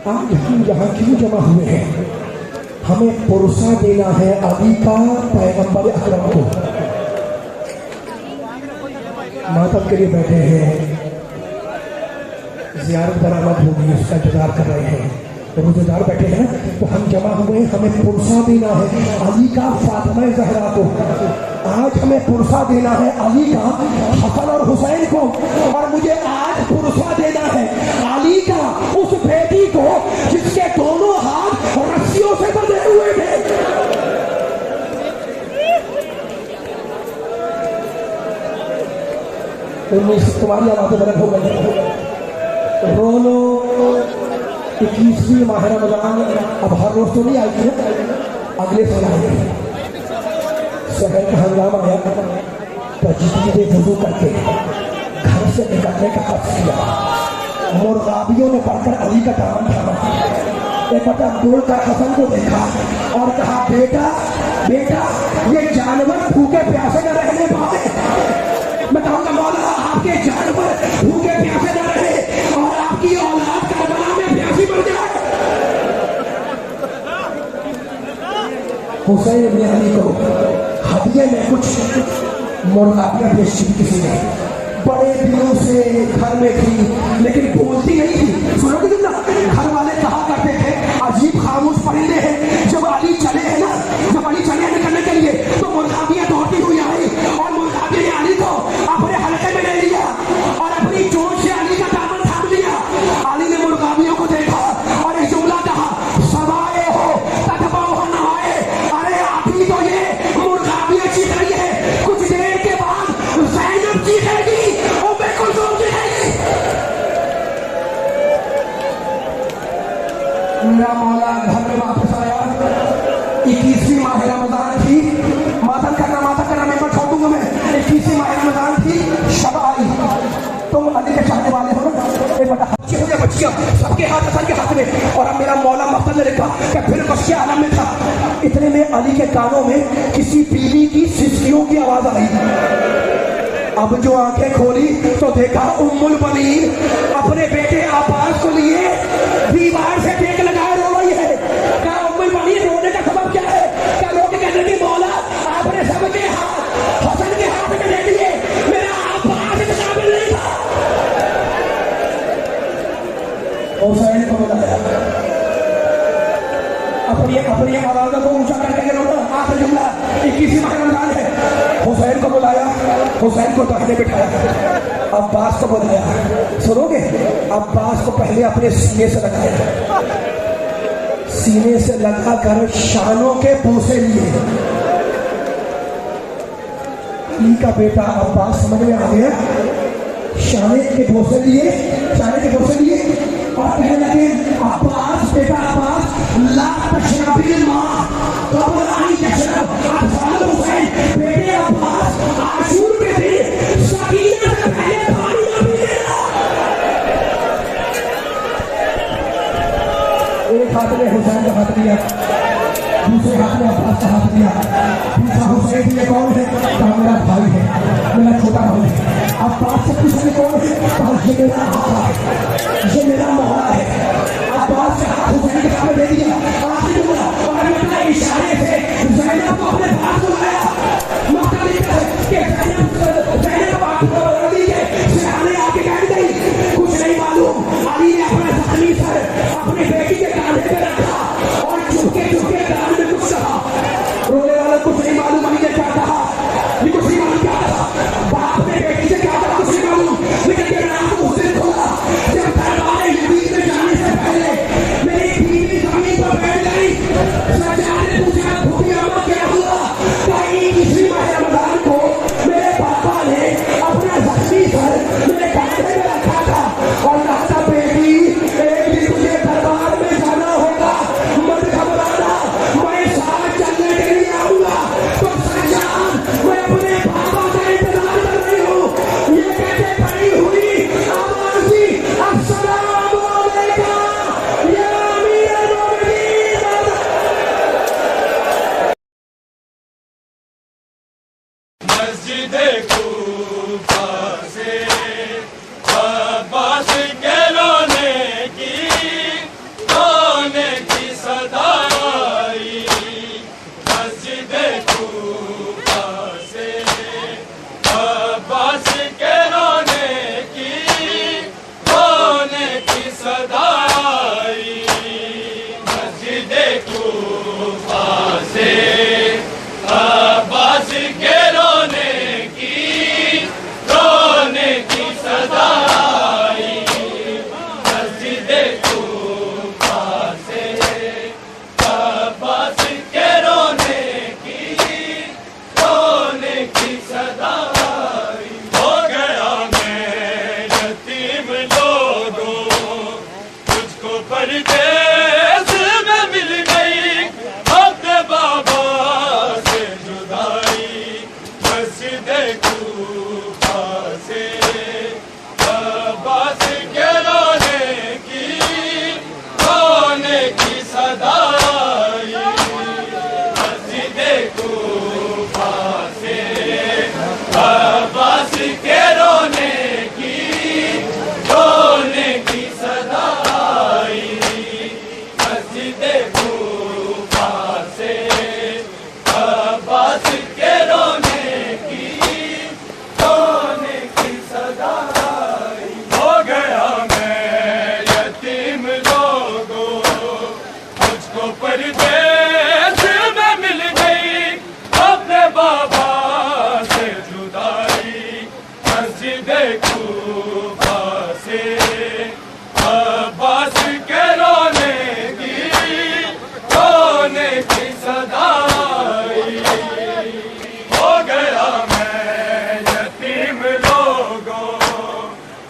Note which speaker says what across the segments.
Speaker 1: आज हम यहाँ क्यों जमा हुए हैं? हमें पुरसा देना है अली का पैगंबर अकरम को। मातम के लिए बैठे हैं, ज़ियारत बरामद होगी, उसका इंतजार कर रहे हैं, तो रोजेदार बैठे हैं, तो हम जमा हुए, हमें पुरसा देना है अली का फातिमा ज़हरा को। आज हमें पुरसा देना है अली का हसन और हुसैन को, और मुझे आज पुरसा देना है अली का उस बेटी को जिसके दोनों हाथ रस्सियों से बंधे हुए थे। तुम्हारी आवाज़ें बंद हो गई। रो लो 21वीं माह रमज़ान अब हर रोज तो नहीं आएगी ना, अगले साल आएगी। शहर का हंगामा आया, तजदीद वुज़ू करके घर से निकलने का कष्ट किया, मुर्गाबियों ने पढ़कर अली का दामन थामा, एक अब्दुल का हसन को देखा और कहा बेटा बेटा ये जानवर भूखे प्यासे न रहने पाए। मैं कहूँगा मौला आपके जानवर भूखे प्यासे न रहे और आपकी औलाद करबला में प्यासी मर जाए। हुसैन ने अली को हदिये में कुछ मुर्गाबियां बेची किसी ने, बड़े दिनों से घर में थी लेकिन बोलती नहीं थी। सुनोगे कितना घर वाले कहा करते थे अजीब खामोश परिंदे हैं। जब अली चले हैं ना, जब अली चले निकलने के लिए तो मुर्गाबियां दौड़ती हुई आई और मुर्गाबिया ने अली को अपने हल्के में ले लिया और अपनी चोट से अली का दामन थाम लिया। अली ने मुर्गाबियों को देखा और एक जुमला कहा सवाए हो तकबा हो नहाए। अरे अभी तो ये मुर्गाबियां चीख रही है, कुछ देर के बाद ज़ैनब चीखेगी, उम्मे कुलसूम चीखेगी। मेरा मौला घर में वापस आया। 21वीं माह रमज़ान थी, मातम करना मैं छोड़ दूंगा। मैं 21वीं माह रमज़ान थी, शब आई। तुम अली के चाहने वाले हो ना, एक बता बच्चे हो या बच्चियां सबके हाथ हसन के हाथ में। और अब मेरा मौला मकसद ने लिखा कि फिर बच्चे आलम में था। इतने में अली के कानों में किसी बीवी की सिसकियों की आवाज आई। अब जो आंखें खोली तो देखा उम्मुल बनीन अपने बेटे अब्बास को लिए दीवार से टेक लगाए रो रही है। क्या उम्मुल बनीन रोने का सबब क्या है? क्या लोग कहने की मौला आपने सबके हाथ हसन के हाथ में दे दिए, मेरा अब्बास इस काबिल नहीं था। हुसैन को बुलाया, अपनी आवाज़ को ऊंचा करके रोना। आखिरी जुमला 21वीं माह रमज़ान है। हुसैन को बुलाया, हुसैन को दाहिने बिठाया, अब्बास को बुलाया। सुनोगे, अब्बास को पहले अपने सीने से लगाया, सीने से लगाकर शानों के पूछे लिए। अली का बेटा अब्बास समझ में आ गया, शाने के भोसे लिए, शाने के भोसे लिए और कहने लगे अब्बास बेटा अब्बास ला तशरबिल मां कबल आई तशरब अब्बास हुसैन बेटे अब्बास आशूर के दिन सकीना से पहले पानी ना पीना। एक हाथ में हुसैन का हाथ लिया, दूसरे हाथ में अब्बास का हाथ लिया, पूछा हुसैन ये कौन है? कहा मेरा भाई है, मेरा छोटा भाई है। अब्बास से पूछा कौन है? कहा ये मेरा आका है, ये मेरा मौला है। अब्बास से हाथ हुसैन के सामने दे दिया। आखिर बोला और अपने इशारे से ज़ैनब को अपने पास बुलाया। मक्का लिखता है कि ज़ैनब आपको बोल दी है, सिराने आके कह गई कुछ नहीं मालूम। अली ने अपना जख्मी सर अपने बेटी के कांधे पे रखा और चुपके चुपके कान में कुछ कहा। रोने वाला कुछ नहीं मालूम अली ने क्या कहा, ये कुछ नहीं मालूम क्या कहा। बाप ने बेटी से क्या कहा कुछ नहीं मालूम, लेकिन मेरा नाम तो उस दिन खोला जब दरबार यजीद में जाने से पहले मेरी बीवी जमीन पर बैठ गई। सज्जाद ने पूछा भूखी अम्मा क्या हुआ? कहीं 21वीं माह रमज़ान को मेरे पापा ने अपना जख्मी सर मेरे कांधे में रखा था और कहा था बेटी एक दिन तुझे दरबार में जाना होगा, मत घबराना, मैं साथ चलने के लिए आऊंगा। तो सज्जाद मैं अपने पापा का इंतजार कर रही हूँ,
Speaker 2: मस्जिद कूफा से अब्बास के रोने की सदा आई। हो गया मैं यतीम लोगों,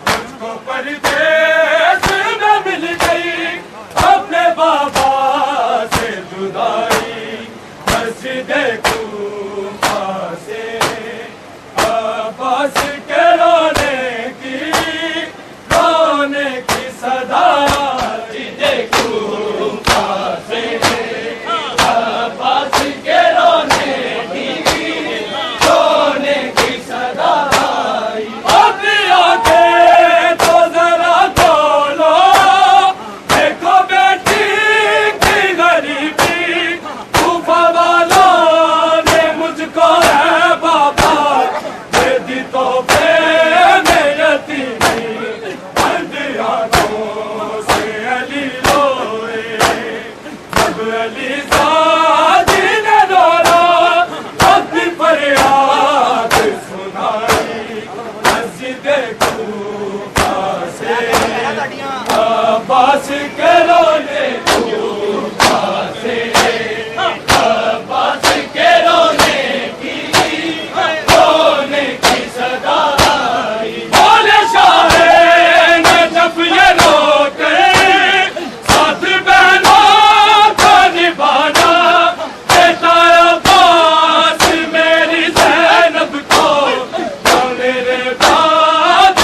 Speaker 2: मुझको परदेस में मिल गई अपने बाबा से जुदाई। मस्जिद कूफा से अब्बास के रोने की सदा। मस्जिद कूफा से अब्बास के रोने की सदा। अपनी आंखें तो जरा खोलो, देखो बेटी की गरीबी। कूफा वालों ने मुझको है बाबा दे दी तोहफे में यतीमी। बंद आंखों से अली रोए, जब अली सादी ने रोना अपनी फरियाद सुनाई। मस्जिद कूफा से अब्बास के रोने कूफा से अब्बास के रोने की सदा आई। बोले शाहे ने जब ये रोके साथ बहनों को निभाना। बेटा अब्बास मेरी ज़ैनब को जो मेरे बाद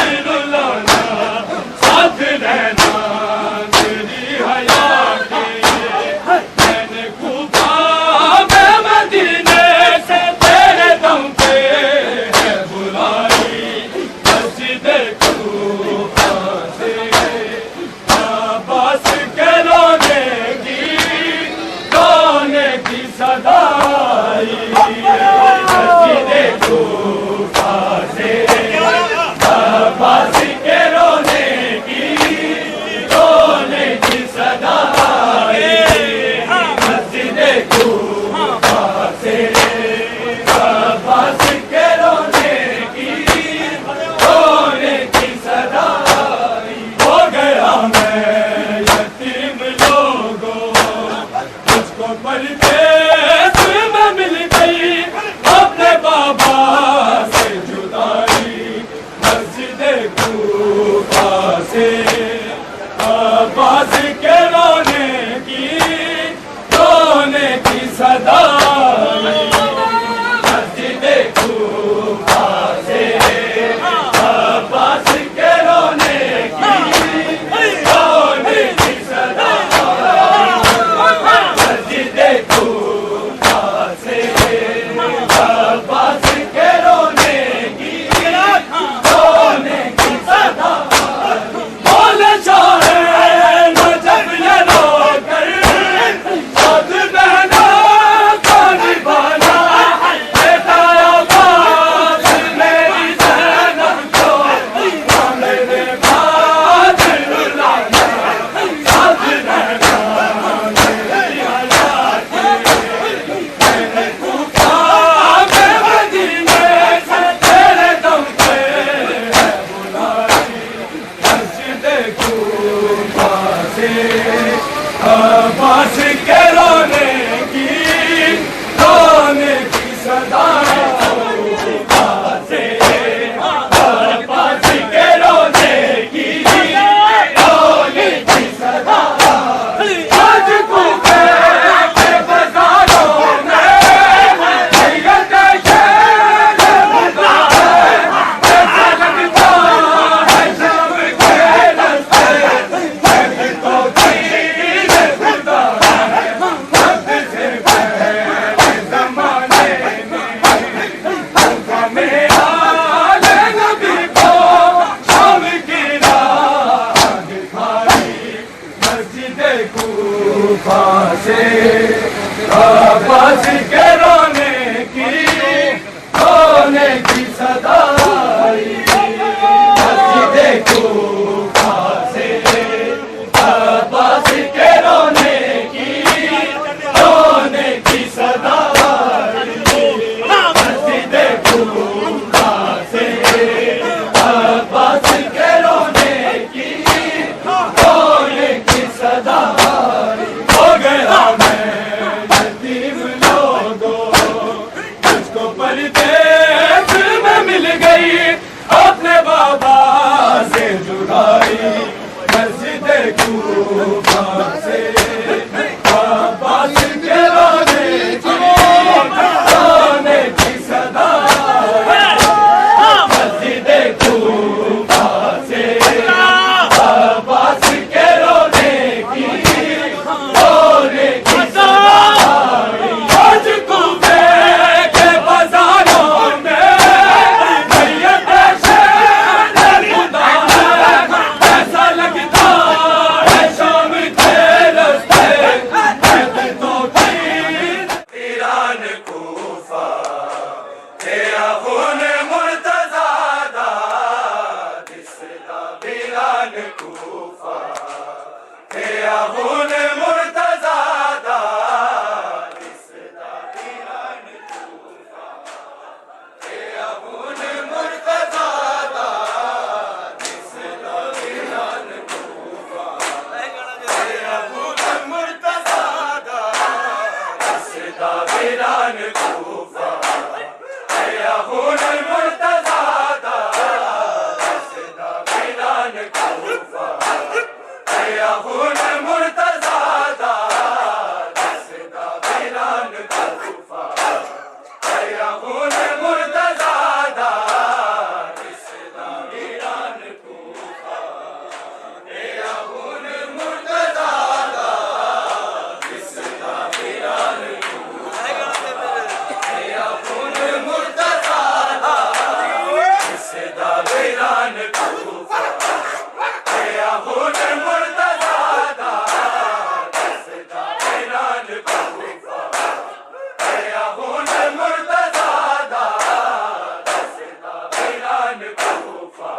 Speaker 2: कूफा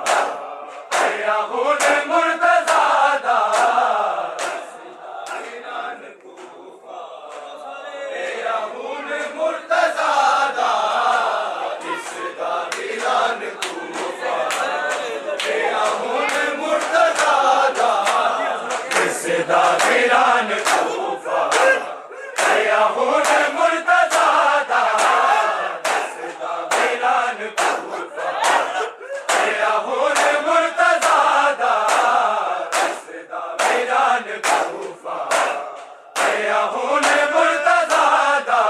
Speaker 2: तेरा खून मुर्तज़ादा ईरान कूफा तेरा खून मुर्तज़ादा इसका ईरान कूफा तेरा खून मुर्तज़ादा इसका ईरान कूफा तेरा खून मुर्तज़ादा इसका ईरान कूफा तेरा खून मुर्तज़ादा इसका ईरान कूफा तेरा खून मुर्तज़ादा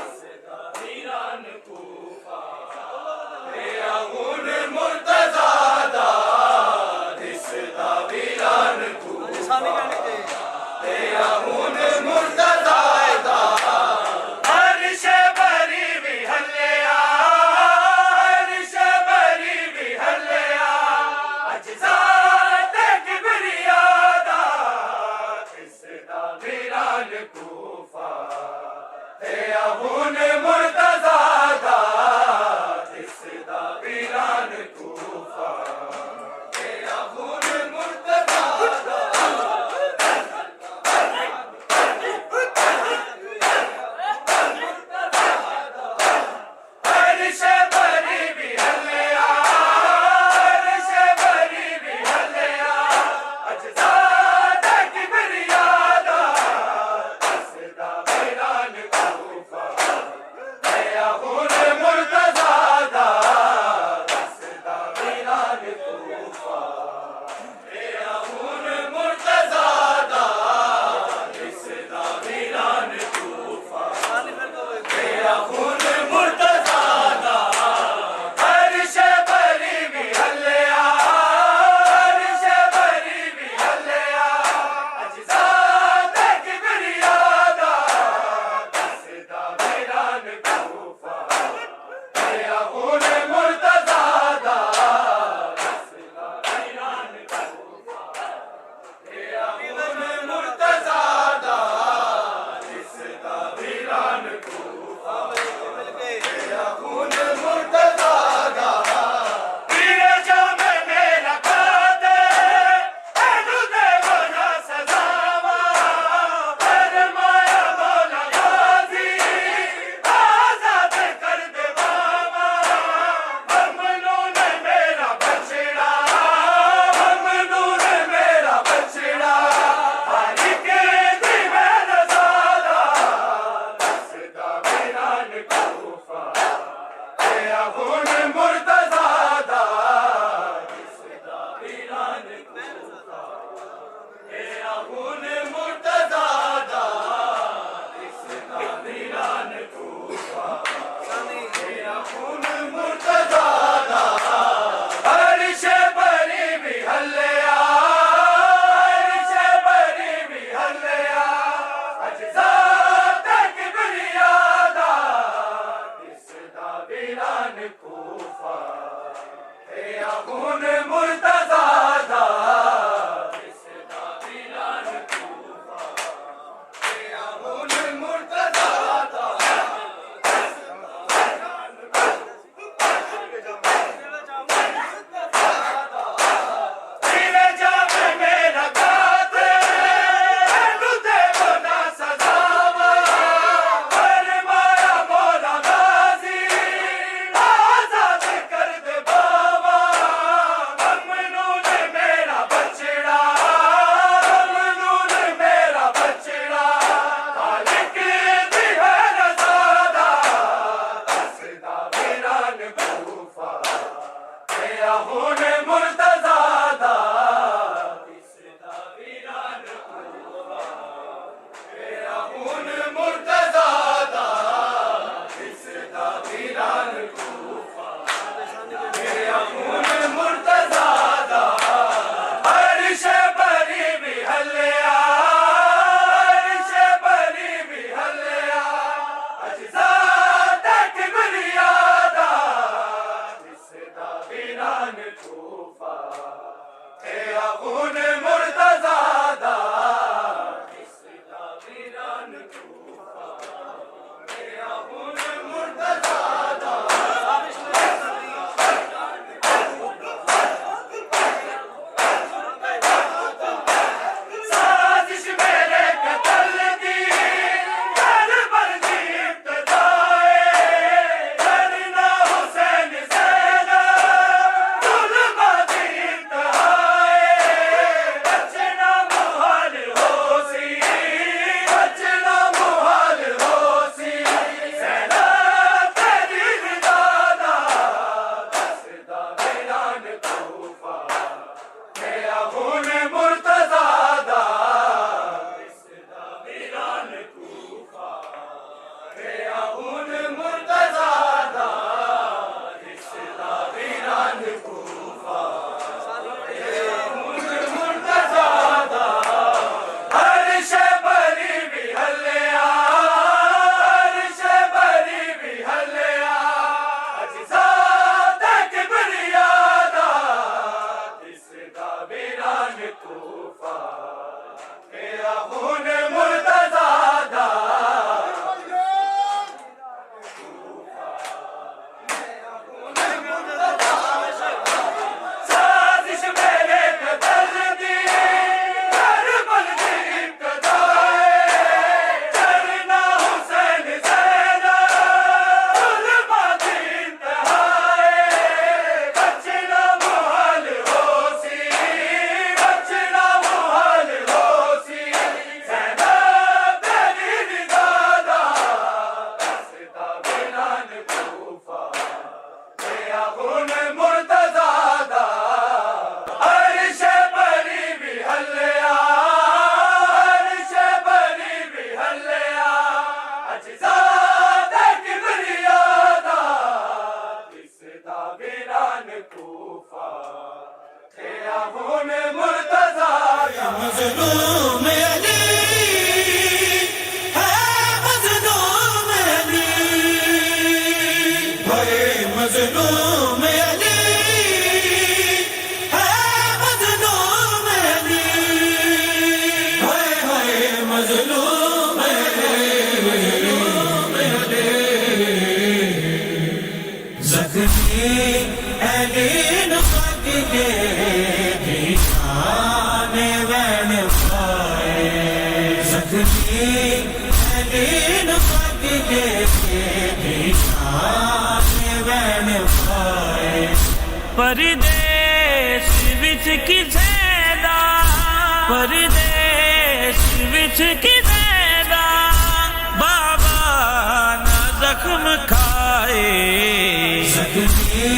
Speaker 2: इसका ईरान कूफा तेरा खून मुर्तज़ादा इसका ईरान कूफा तेरा खून मुर्तज़ादा अर्श बरी भी हल्लिया अर्श बरी भी हल्लिया अजज़ात किबरियादा इसका वीरान कूफा तेरा खून मुर्तज़ादा इसका वीरान कूफा तेरा खून मुर्तज़ादा अर्श बरी भी हल्लिया अर्श बरी भी हल्लिया अजज़ात किबरियादा इसका वीरान कूफा तेरा खून मुर्तज़ादा इसका वीरान कूफा तेरा खून मुर्तज़ादा इसका वीरान कूफा तेरा खून मुर्तज़ादा अर्श बरी भी हल्लिया अर्श बरी भी हल्लिया अजज़ात किबरियादा इसका वीरान कूफा तेरा खून मुर्तज़ादा इसका वीरान कूफा तेरा खून मुर्तज़ादा इसका वीरान कूफा तेरा खून मुर्तज़ादा तेरे जाम मेरा कादे ऐनु देवो ना सजावा फरमाया मौला गाज़ी आज़ाद कर दे बाबा ममनून मेरा बछड़ा ममनून मेरा बछड़ा हारी के दी मेरा ज़ादा इसका वीरान कूफा तेरा खून मुर्तज़ादा इसका वीरान कूफा तेरा खून मुर्तज़ादा इसका वीरान कूफा तेरा खून मुर्तज़ादा अर्श बरी भी हल्लिया अर्श बरी भी हल्लिया अजज़ात किबरियादा इसका वीरान कूफा तेरा खून मुर्तज़ादा इसका वीरान कूफा तेरा खून मुर्तज़ादा तेरे जाम मेरा कादे ऐनु देवो ना सजावा फरमाया मौला गाज़ी आज़ाद कर दे बाबा ममनून मेरा बछड़ा ममनून मेरा बछड़ा खालिक दी मेरा ज़ादा इसका वीरान कूफा तेरा खून मुर्तज़ादा इसका वीरान कूफा तेरा खून मुर्तज़ादा इसका वीरान कूफा तेरा खून मुर्तज़ादा अर्श बरी भी हल्लिया अर्श बरी भी हल्लिया अजज़ात किबरियादा इसका वीरान कूफा तेरा खून मुर्तज़ादा इसका वीरान कूफा तेरा खून मुर्तज़ादा
Speaker 3: परदेस विच किसे दा परदेस विच किसे दा बाबा ना जख्म खाए
Speaker 4: जख्मी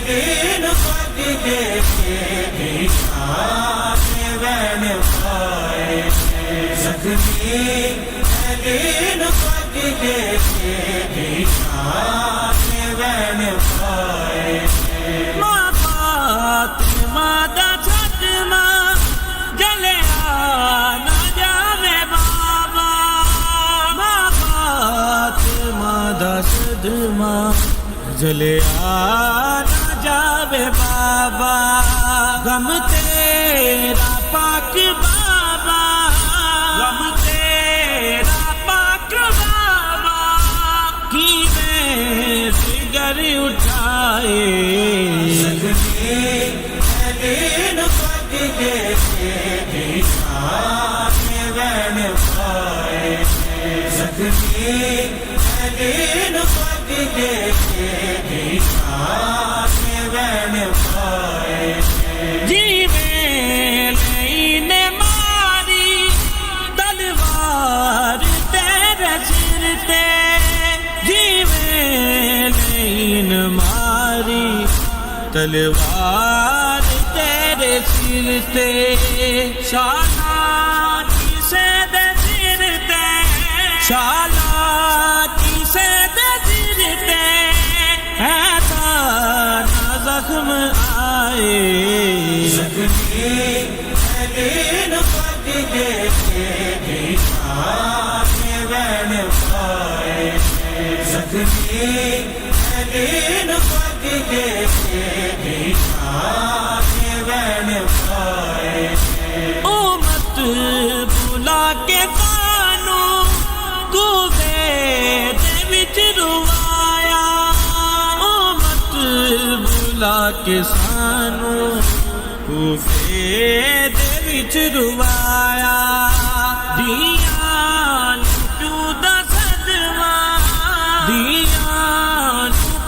Speaker 4: दिन पग देखे निशाने वैन पाए जख्मी दिन पग देखे निशाने वैन पाए
Speaker 3: माँ फातिमा दा सदमा जलिया ना जावे बाबा माँ फातिमा दा सदमा जलिया ना जावे बाबा गम तेरा पाक बाबा गम तेरा पाक बाबा की मैं फिगर उठाए
Speaker 4: जख्मी दिन पग देखे निशाने वैन पाए जख्मी दिन पग देखे निशाने वैन पाए
Speaker 3: जीवे ने मारी तलवार तेरे सिर ते जीवे ने मारी तलवार तेरे सिर ते शाला किसे दे सिर ते शाला किसे दे सिर ते ऐसा ना जख्म आए
Speaker 4: जख्मी दिन पग देखे निशाने वैन पाए जख्मी दिन पग देखे निशाने वैन पाए
Speaker 3: ओ मत बुला के सानू कूफे दे विच रुवाया ओ मत बुला के सानू कूफे दे विच रुवाया दिया प्यू दा सदमा दिया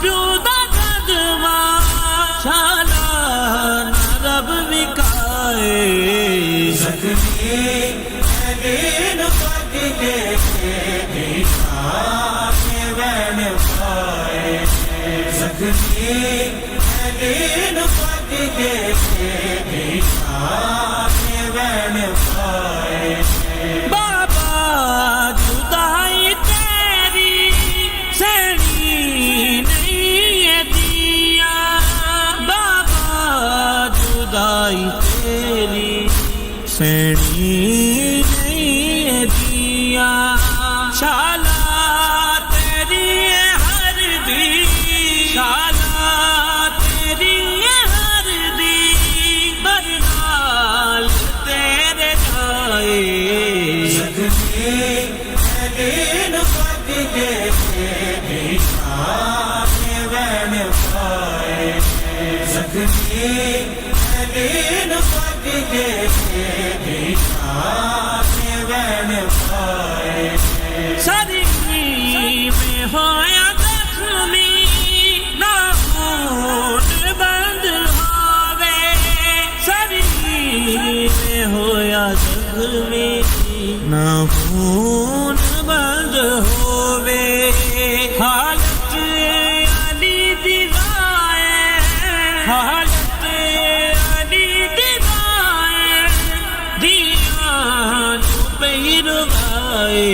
Speaker 3: प्यू दा सदमा शाला ना रब विकाए
Speaker 4: जख्मी दिन पग देखे निशाने वैन पाए जख्मी दिन पग देखे निशाने वैन पाए
Speaker 3: बाबा जुदाई तेरी सड़ी नहीं है दिया बाबा जुदाई तेरी सड़ी नहीं है दिया शाला तेरी है हर दी शाला तेरी है हर दी बरनाल तेरे जाए
Speaker 4: जख्मी दिन पग देखे निशाने वैन पाए जख्मी दिन पग देखे निशाने वैन पाए
Speaker 3: सरी में होया जख्मी ना खून बंद होवे सरी में होया जख्मी ना खून बंद होवे हालत अली दिवाए हालत अली दिवाए दिया पैरवाए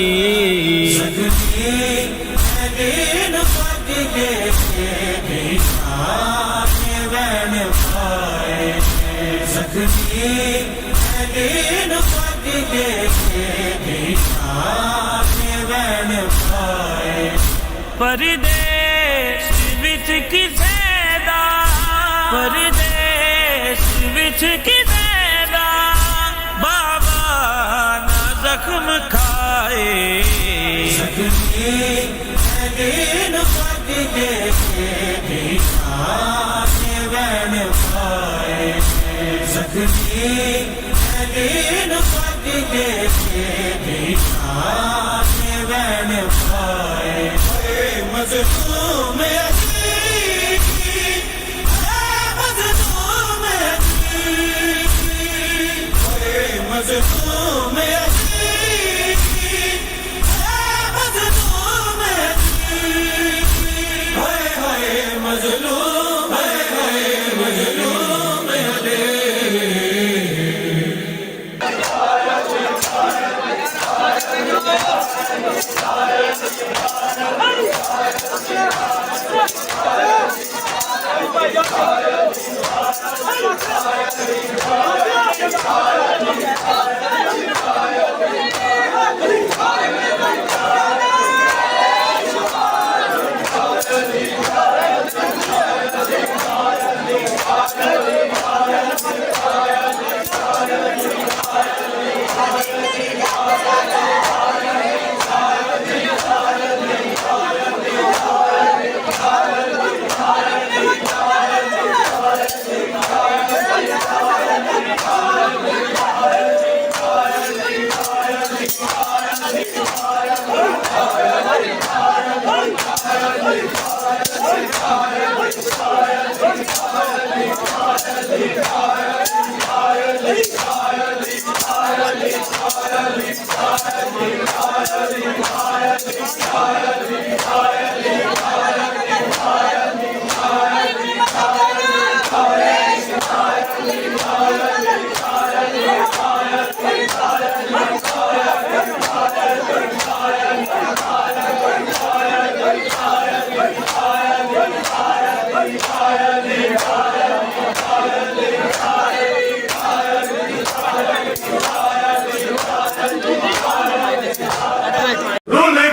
Speaker 4: जख्मी दिन पग देखे निशाने वैन पाए जख्मी दिन पग देखे निशाने वैन पाए
Speaker 3: परदेस विच किसे दा परदेस विच किसे दा बाबा ना जख्म खाए
Speaker 4: जख्मी दिन पग देखे निशाने वैन पाए जख्मी दिन पग देखे निशाने वैन पाए मज़लूम अज़ीज़ मजलूम यतीम, मजलूम यतीम, हाय हाय मजलूम, हाय हाय मजलूम यतीम।
Speaker 2: रोने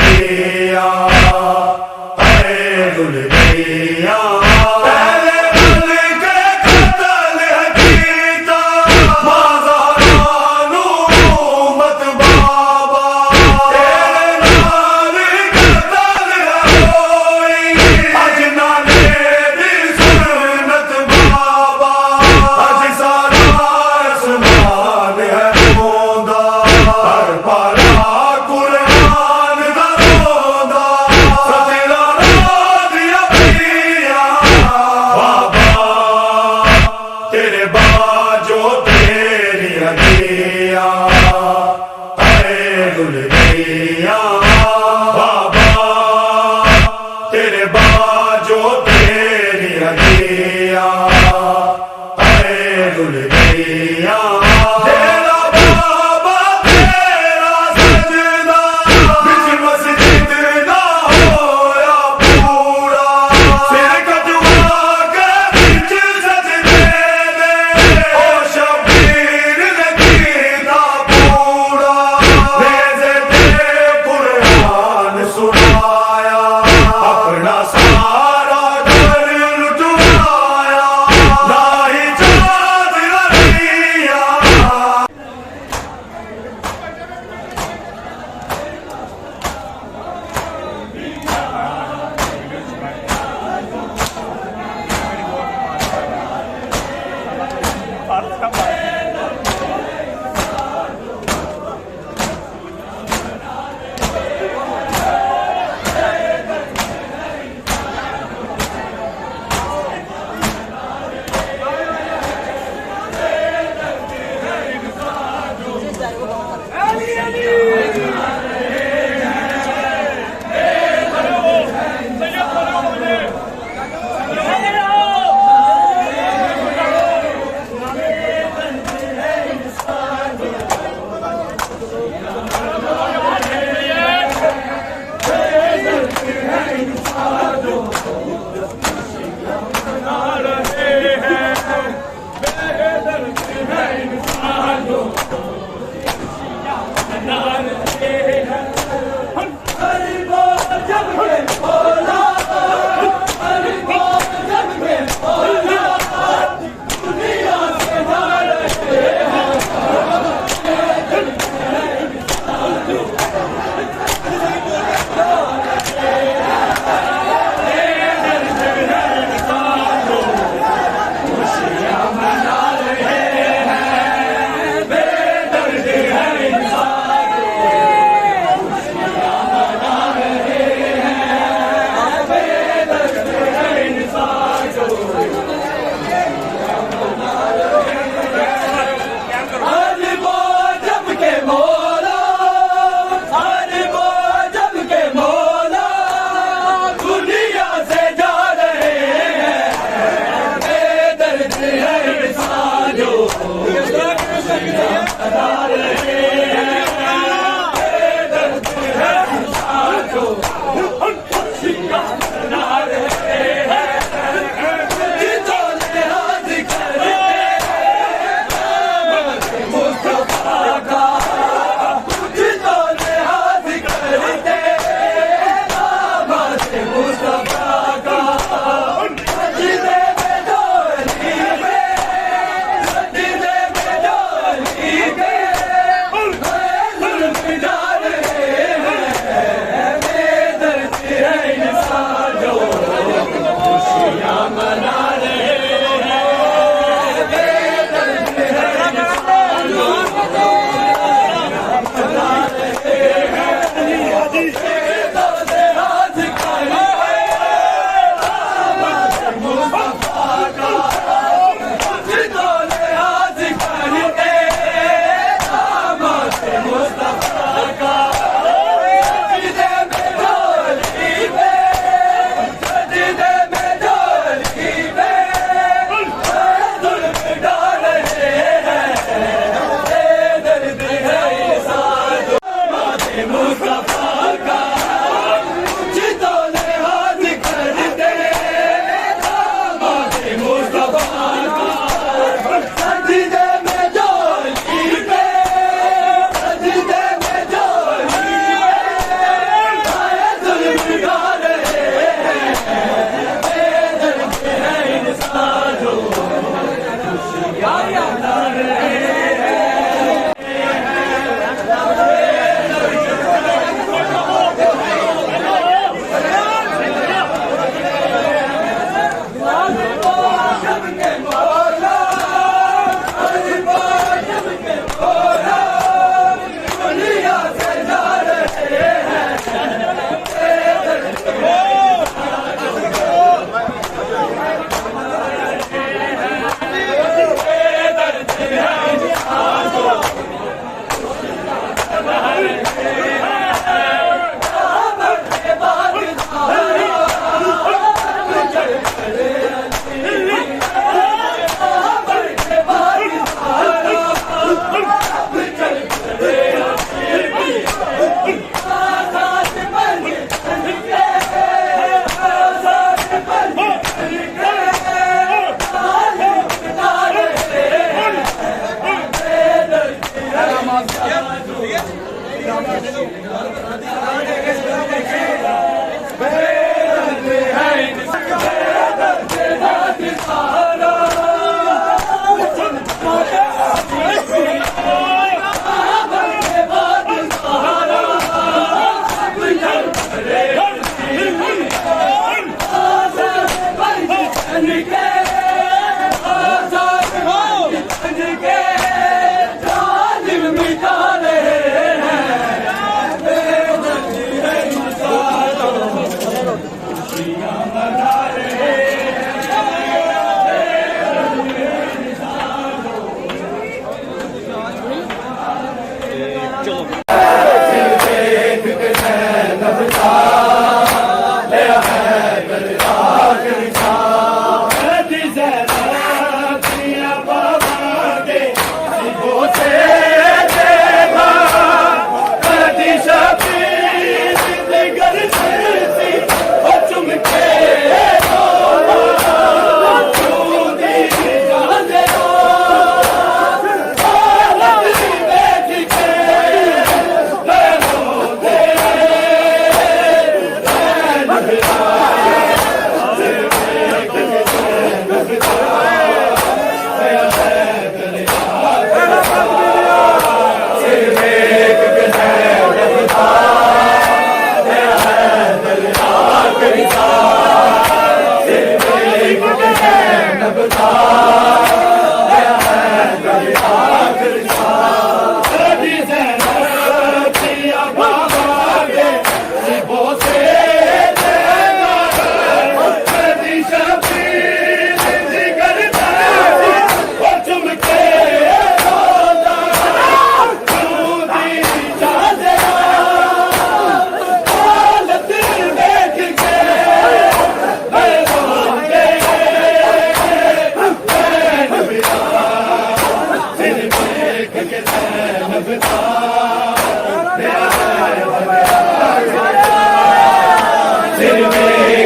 Speaker 2: गया है दुल्हनिया पहले बन के कतल कीता माज़ारानू मत बाबा तेरे नाल कतल होई अज नाले दी सुन्नत बाबा अज सारा आसमान है रोंदा हर पारा कुरान दा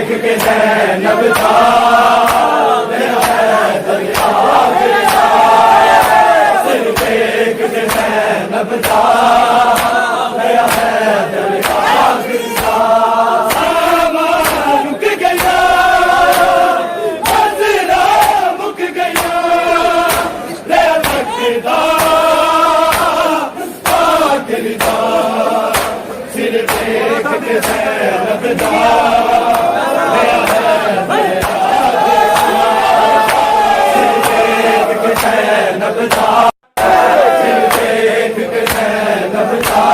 Speaker 2: देख के ज़ैनब था मेरा हैदर आखिर था, सिर देख के ज़ैनब था मेरा हैदर आखिर था। सामान रुक गया, मंज़िला मुक गया, मेरा तकदा आखिर था, सिर देख के ज़ैनब था मेरा हैदर आखिर था, सिर देख के ज़ैनब था, सिर देख के ज़ैनब था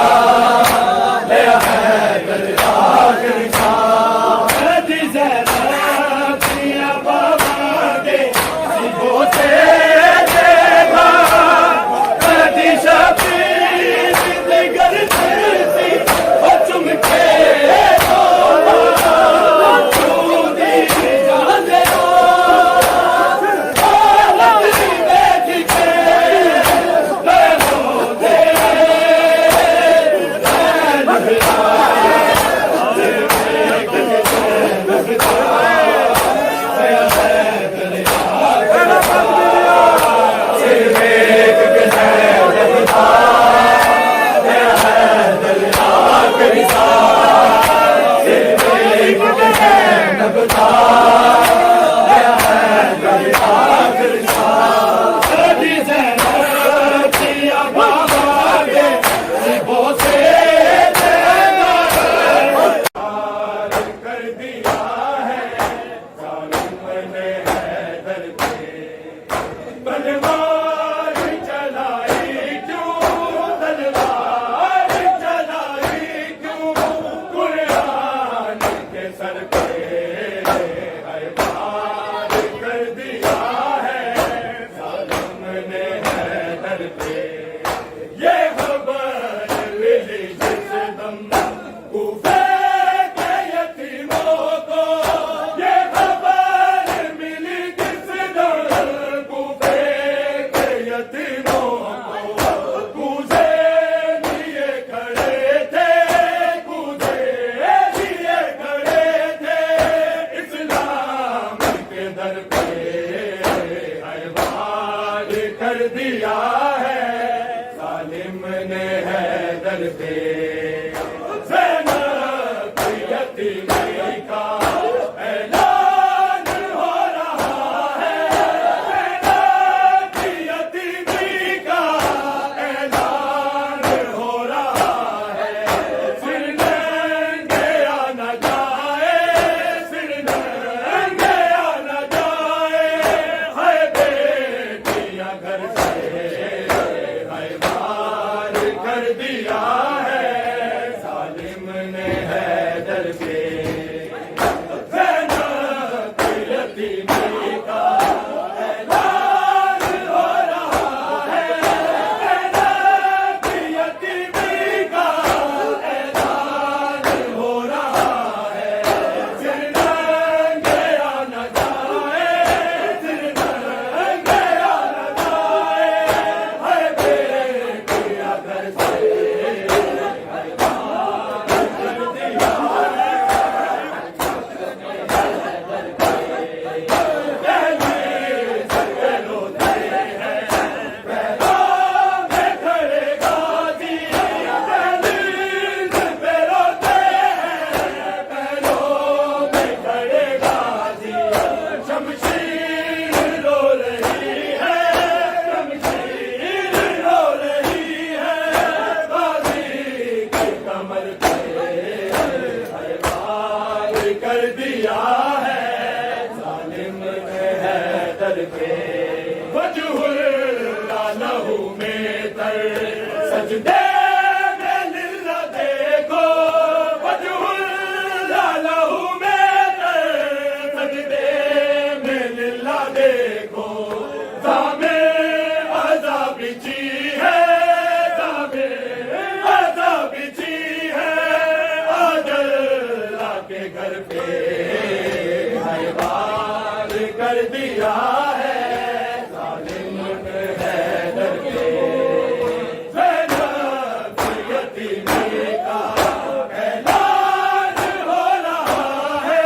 Speaker 2: मेरा हैदर आखिर था। हदी ज़ैनब पिया बाबा के सिबों से देखा, हदी शबीर दिगर थी और चुमके कर दिया है जालिम ने हैदर पे, ज़ैनब की यतीमी का ऐलान हो रहा है, ज़ैनब की यतीमी का ऐलान हो रहा है। सिर नंगे आ न जाए, सिर नंगे आ न जाए, हाय बेटियां घर से हाय बार कर दिया है जालिम ने हैदर पे, ज़ैनब की यतीमी का ऐलान हो रहा है, ज़ैनब की यतीमी का ऐलान हो रहा है। सिर नंगे आ न जाए, सिर नंगे आ न जाए, हाय बेटियां घर से हाय बार कर दिया कर दिया है जालिम ने हैदर पे, वजहुल लहू में तर सजदे में लिल्ला देखो, वजहुल लहू में तर सजदे में लिल्ला देखो, जामे अज़ाब बिछी है, जामे अज़ाब बिछी है, आज अल्लाह के घर पे हाय बार कर दिया है जालिम ने हैदर पे, ज़ैनब की यतीमी का ऐलान हो रहा है,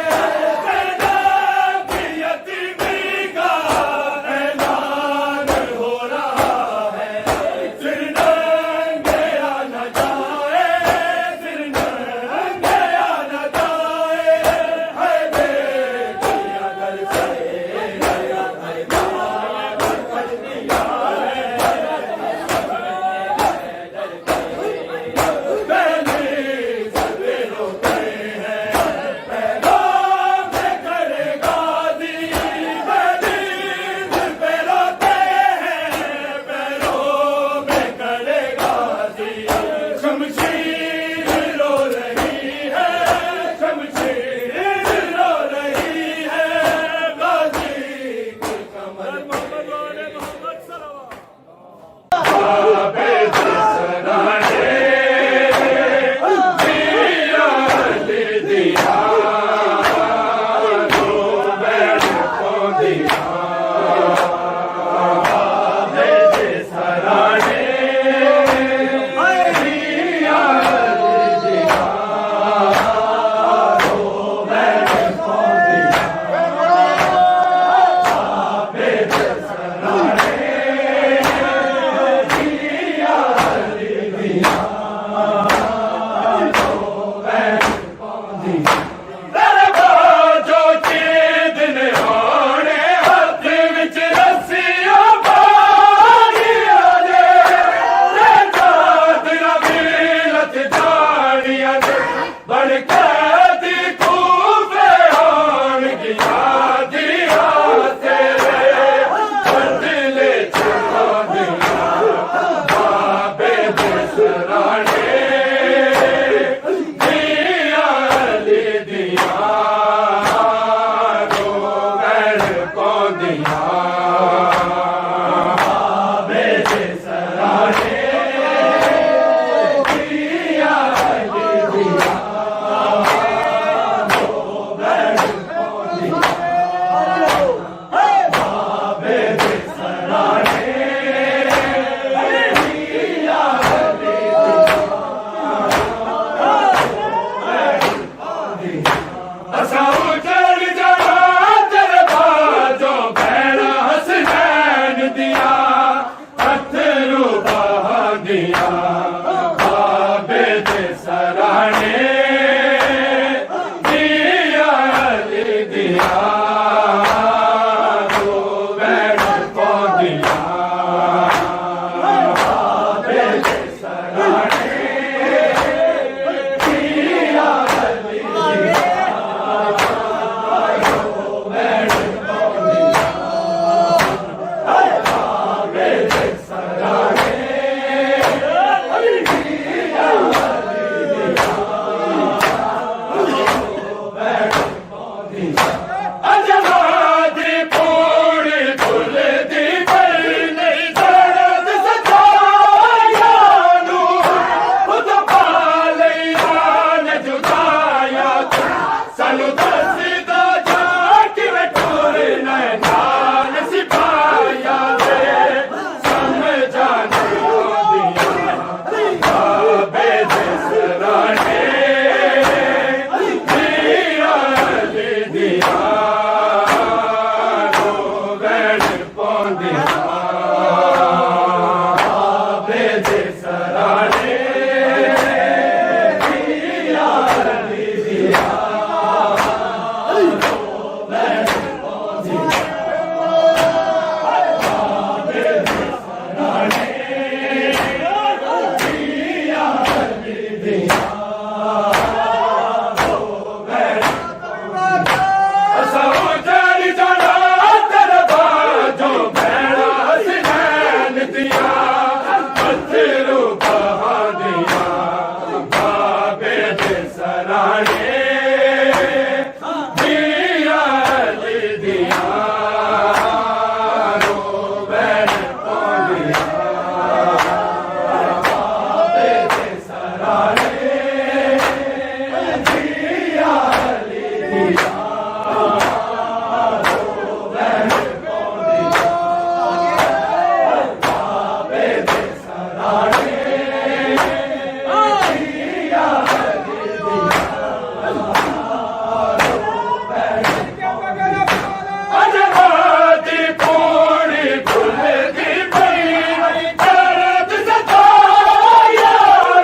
Speaker 2: अजवादी पूरी खुलदी पई दर्द सताया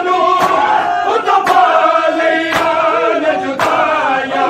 Speaker 2: नू उतफा लिया न जुदाया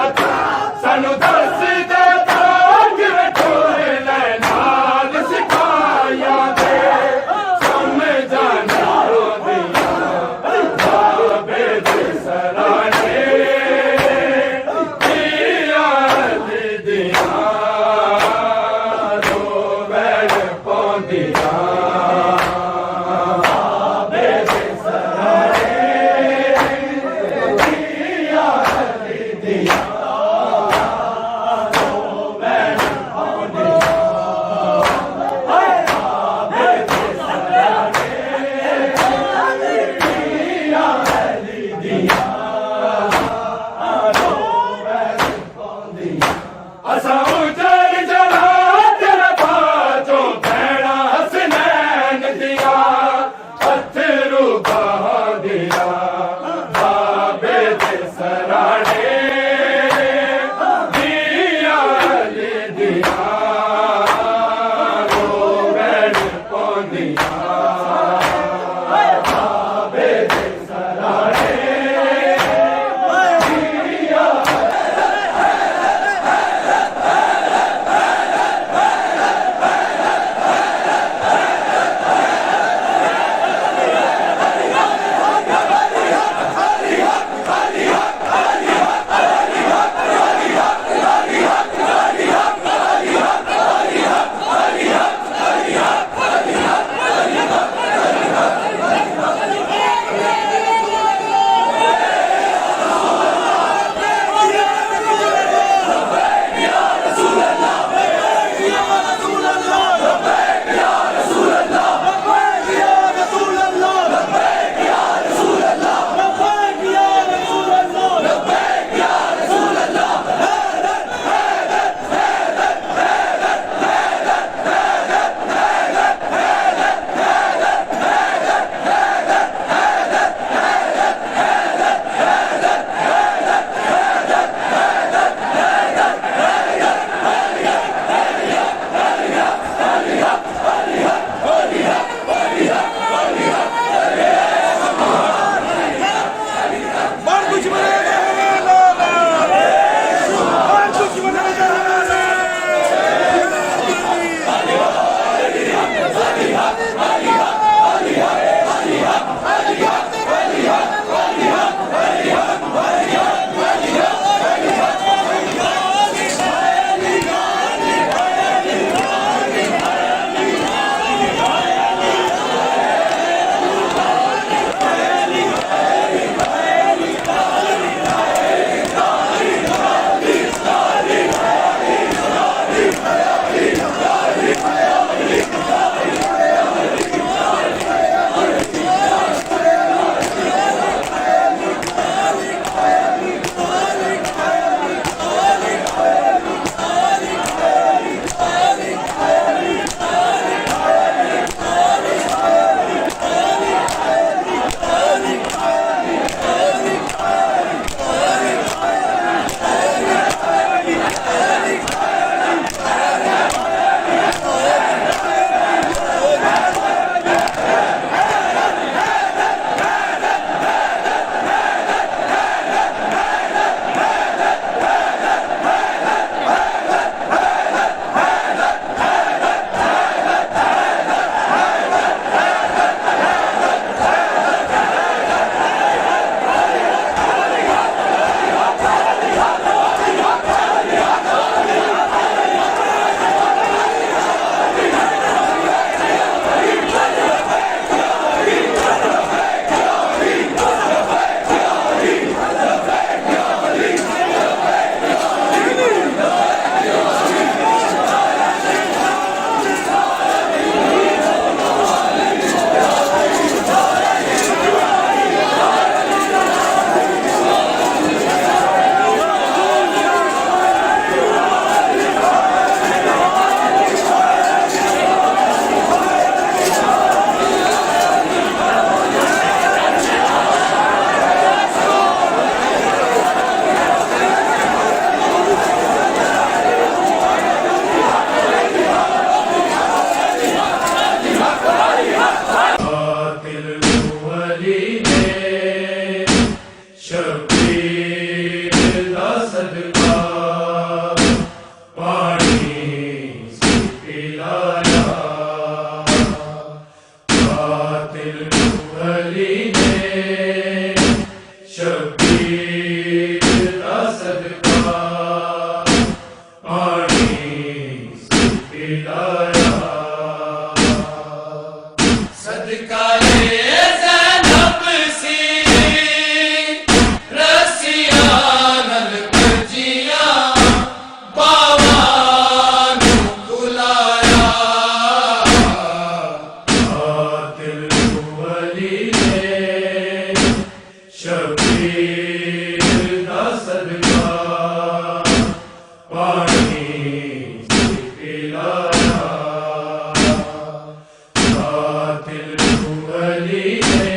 Speaker 2: सदका पानी से पिलाया कातिल अली ने शबीर का सदका पानी से पिलाया
Speaker 4: सदका ये ज़ैनब सी रसिया नल कजिया बाबा नू बुलाया
Speaker 2: कातिल अली ने शबीर का सदका पानी से पिलाया कातिल अली ने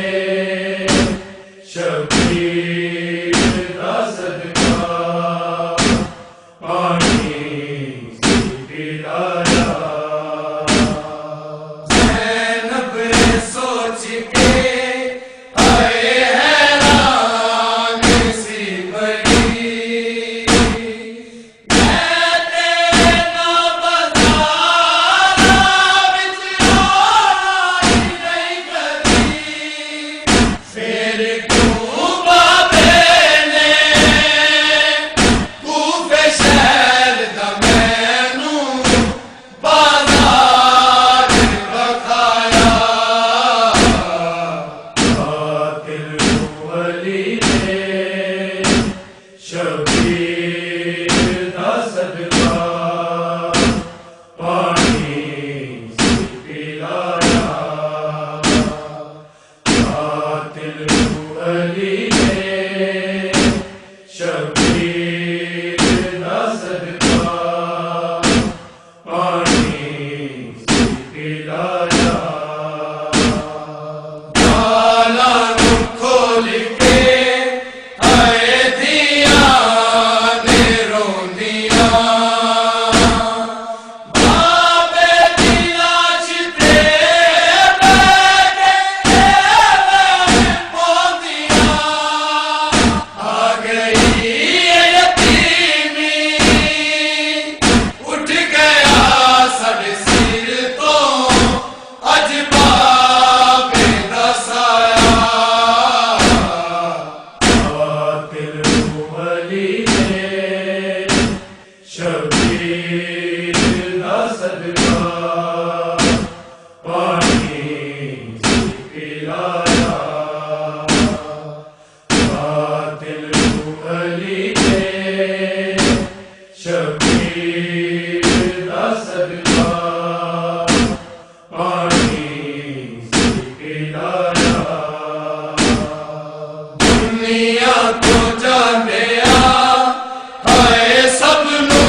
Speaker 2: शबीर का सदका पानी से पिलाया
Speaker 4: ज़ैनब सोच के आए हैरान सी बड़ी मैं तेरे ना बज़ारा विच आई नहीं करी फिर क्यों बाबे ने कूफे शहर दा मैनू बाजार बखाया
Speaker 2: कातिल अली ने शबीर का सदका पानी से पिलाया कातिल अली ने शबीर का सदका पानी से पिलाया
Speaker 4: ताला नू खोल के आए दिया ने रोंदिया बाबे दी लाश ते बैठे पौंदिया आ गई ये यतीमी उठ गया साडे सिर तो अज बाबे दा साया
Speaker 2: कातिल अली ने शबीर का सदका पानी से पिलाया कातिल अली ने शबीर का सदका पानी से पिलाया
Speaker 4: दुनिया को जाने हाय सब नू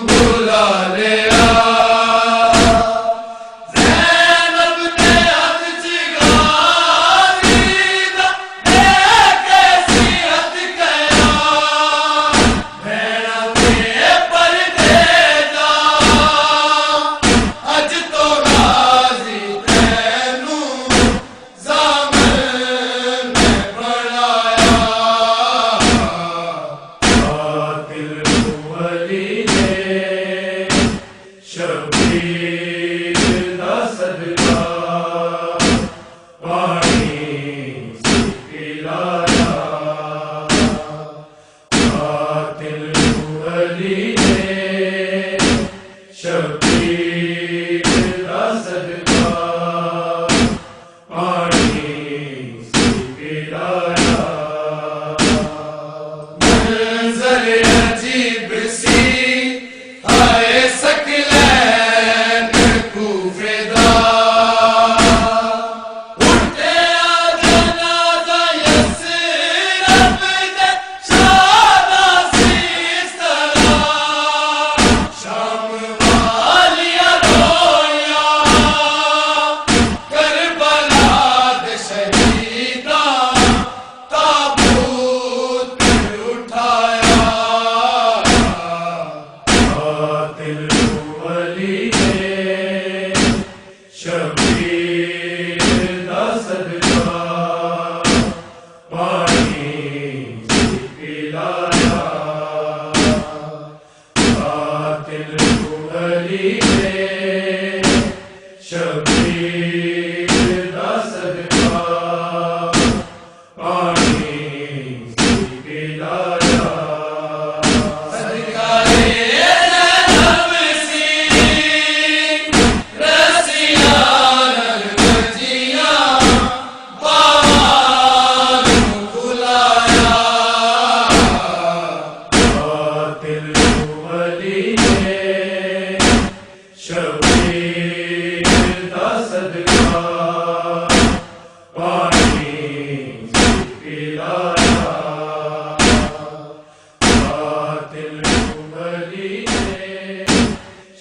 Speaker 4: बुला लिया ज़ैनब ने हथ चिगारी दा कैसी हथ कया भैणा ते पर्दे दा अज तो गाजी तैनू ज़ामन ने बनाया
Speaker 2: कातिल अली ने शबीर का सदका पानी से पिलाया कातिल अली ने शबीर का सदका पानी से पिलाया
Speaker 4: मंजर अजीब सी आए सकलैन कूफे दा उठे आ जनाजा यसरब दे शादा सी इस तरह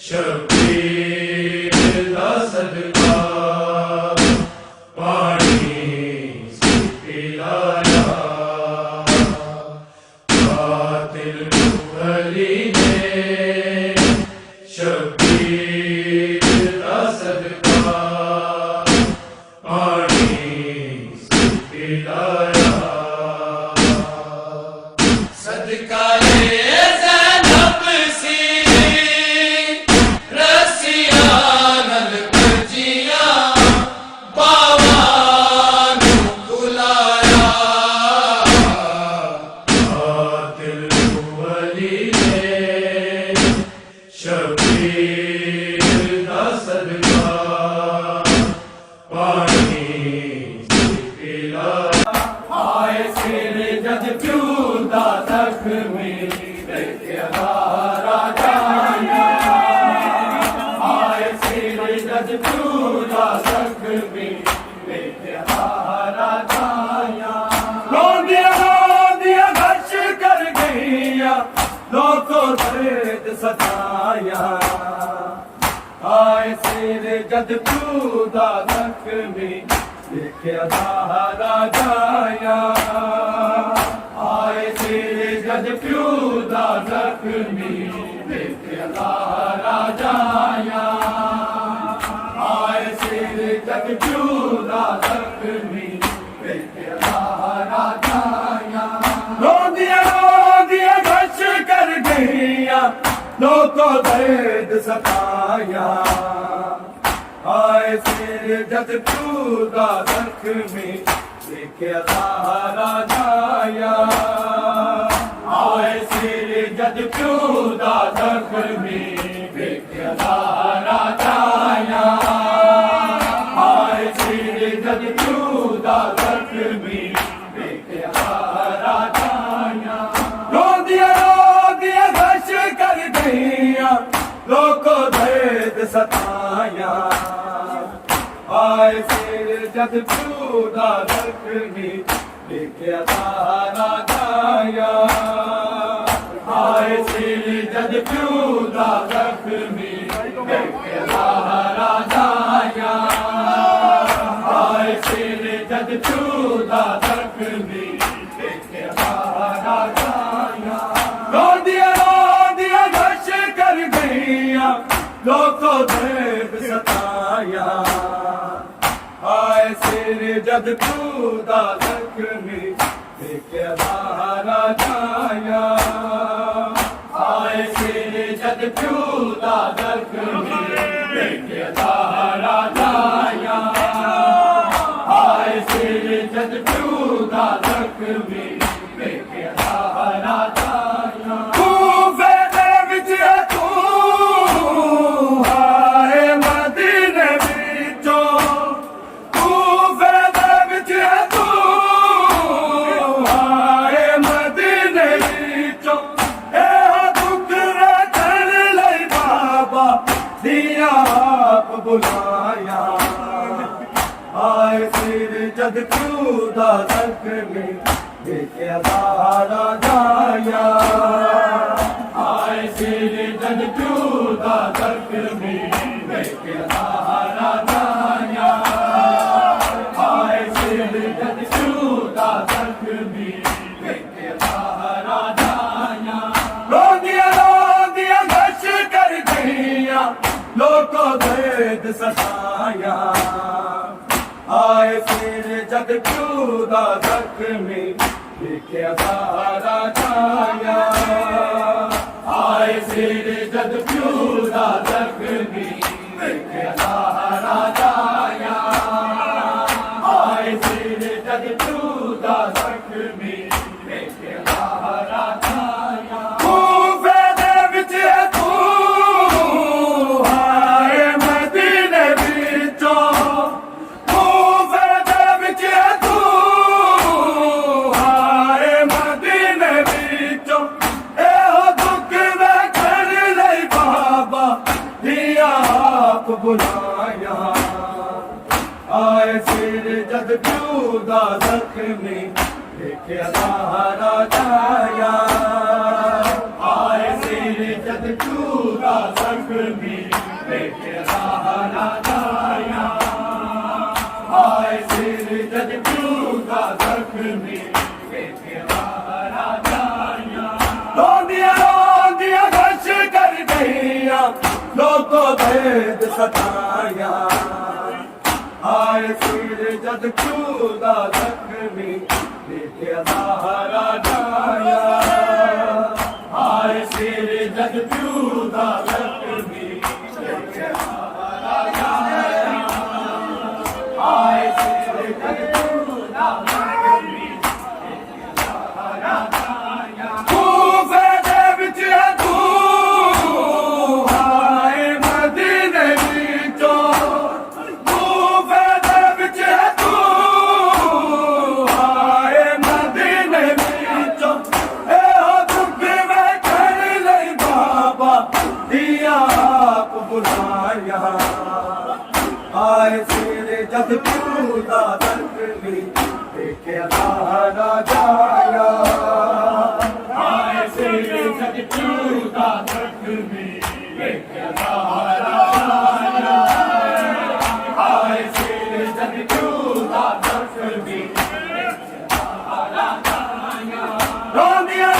Speaker 4: शबीर दा सदका पानी सी पिलाया कातिल अली ने शबीर दा सदका पानी सी पिलाया सदका शबीर दा सदका पानी सी पिलाया आए सिर जद प्यू दा जख्मी देखया राजाया आए सिर जद प्यू दा जख्मी देखया राजाया रोंदिया गश कर गईया लोगों दर्द सताया आए सिर जद पूदा जख्मी देखया राजाया आए सिर जद पूदा जख्मी देखया राजाया आए सिर जद पूदा जख्मी देखया राजाया रोंदिया गश कर गईया लोगों दर्द सताया आए सिर जद पूदा जख्मी देखया राजाया आए सिर जद पूदा जख्मी देखया राजाया आए सिर जद पूदा जख्मी देखया राजाया रोंदिया गश कर गईया लोगों दर्द सताया आए सिर जद पूदा जख्मी देखया राजाया आए सिर जद पूदा जख्मी देखया राजाया आए सिर जद पूदा जख्मी देखया राजाया रोंदिया गश कर गईया लोगों दर्द सताया आए सिर जद पूदा जख्मी देखया राजाया आए सिर जद पूदा जख्मी देखया राजाया आए सिर जद पूदा जख्मी देखया राजाया बुलाया आए सिर जद पूदा जख्मी देखया राजाया आए सिर जद पूदा जख्मी देखया राजाया आए सिर जद पूदा जख्मी देखया राजाया रोंदिया गश कर गईया लोगों दर्द सताया आए सिर जद पूदा जख्मी देखया राजाया आए सिर जद पूदा जख्मी देखया राजाया आए सिर जद पूदा जख्मी देखया राजाया बुलाया आए सिर जद पूदा जख्मी देखया राजाया आए सिर जद पूदा दा जख्मी लेके सहारा जाया आए सिर जद क्यों दा जख्मी लेके सहारा जाया रोंदिया गश कर गईया लोगों दर्द सताया आए सिर जद क्यों दा जख्मी लेके सहारा जाया आए सिर जद क्यों दा जख्मी लेके सहारा जाया आए सिर जद क्यों दा जख्मी लेके सहारा जाया कूफे दे विच है तू आए मदीने विचों कूफे दे विच है तू आए मदीने विचों ए हो दुख में कर ले बाबा दिया आप बुलाया आए सिर जद क्यों दा जख्मी लेके सहारा जाया आए सिर जद क्यों दा जख्मी लेके सहारा जाया आए सिर जद क्यों दा जख्मी रोंदिया